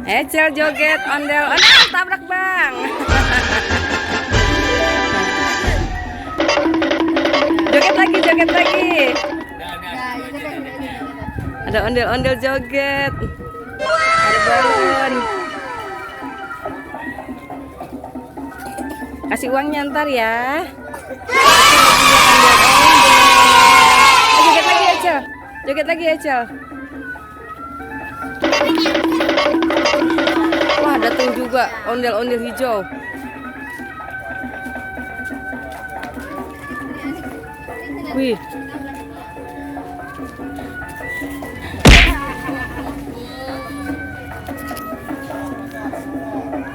Ecel joget ondel-ondel, tabrak bang. Joget lagi, joget lagi. Ada ondel-ondel joget. Ada balon. Kasih uangnya ntar ya. Joget lagi Ecel. Joget lagi Ecel. Wah, datang juga ondel-ondel hijau. Wih.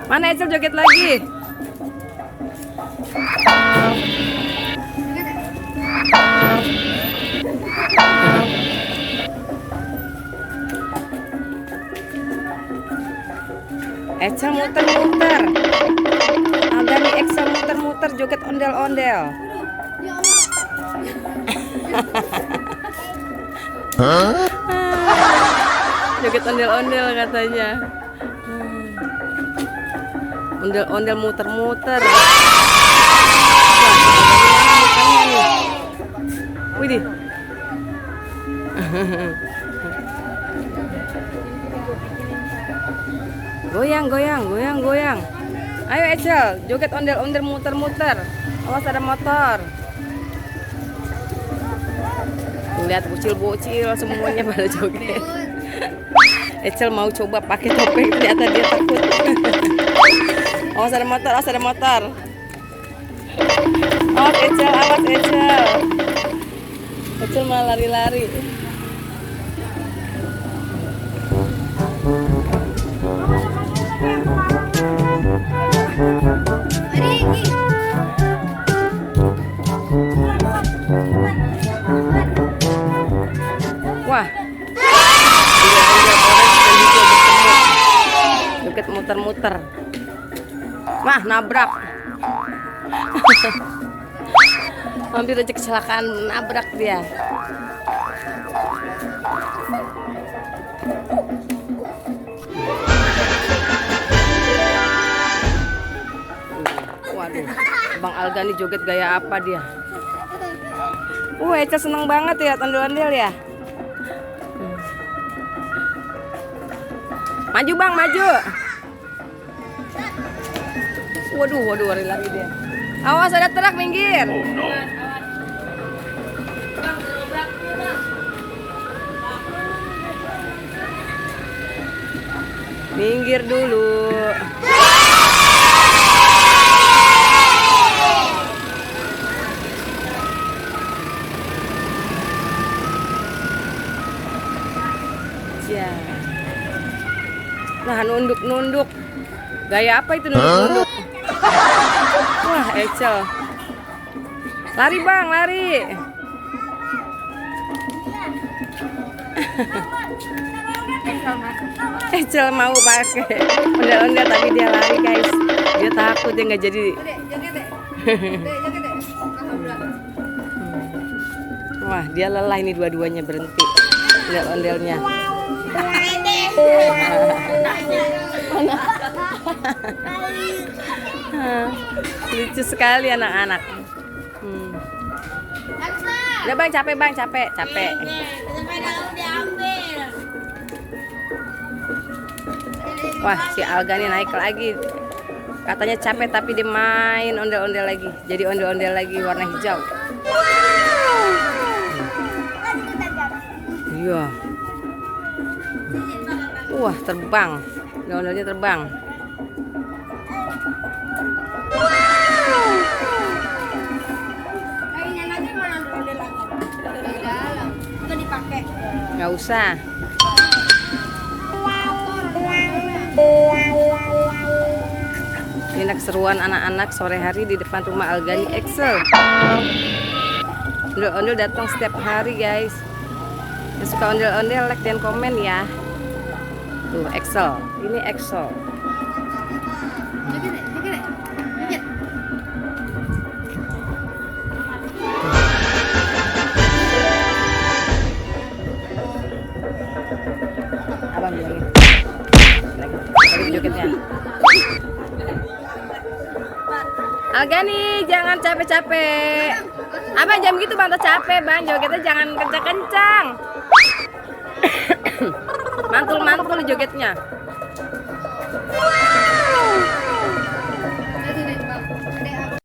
Mana Ecel joget lagi? Ecel muter-muter. Aldani Ecel muter-muter joget ondel-ondel. Joget ondel-ondel katanya. Ondel-ondel muter-muter. Widih. Goyang, goyang, goyang, goyang. Ayo Ecel, joget ondel-ondel muter-muter. Awas ada motor. Lihat bocil-bocil semuanya pada joget. Ecel mau coba pakai topeng, ternyata dia takut. Awas ada motor, awas ada motor. Awas Ecel, awas Ecel. Ecel malah lari-lari. Wah, joget muter-muter. Wah, nabrak. Hampir aja kecelakaan, nabrak dia. Waduh, Bang Algani joget gaya apa dia? Ecel seneng banget ya ondel-ondel ya. Maju bang, maju. Waduh, waduh, lari-lari dia. Awas ada truk, minggir. Oh, no. Minggir dulu. Ya. Nah, nunduk-nunduk. Gaya apa itu nunduk-nunduk? Wah, Ecel. Lari bang, lari. Ecel mau pakai ondel-ondel tapi dia lari guys. Dia takut dia nggak jadi. Wah, dia lelah ini dua-duanya berhenti. Ondel-ondelnya. Lucu sekali anak-anak. Udah bang, capek bang, capek. Wah, si Algani naik lagi. Katanya capek tapi dia main ondel-ondel lagi. Jadi ondel-ondel lagi warna hijau. Iya. Wah, terbang. Ondel-ondelnya terbang. Nggak usah. Ini keseruan anak-anak sore hari di depan rumah Algani Ecel. Ondel-ondel datang setiap hari guys. Yang suka ondel-ondel like dan komen ya. Tuh Ecel, ini Ecel. Abang bilangin. jogetnya. Algani, jangan capek-capek. Abang jam gitu bang, capek bang, jogetnya jangan kencang-kencang. Mantul-mantul jogetnya.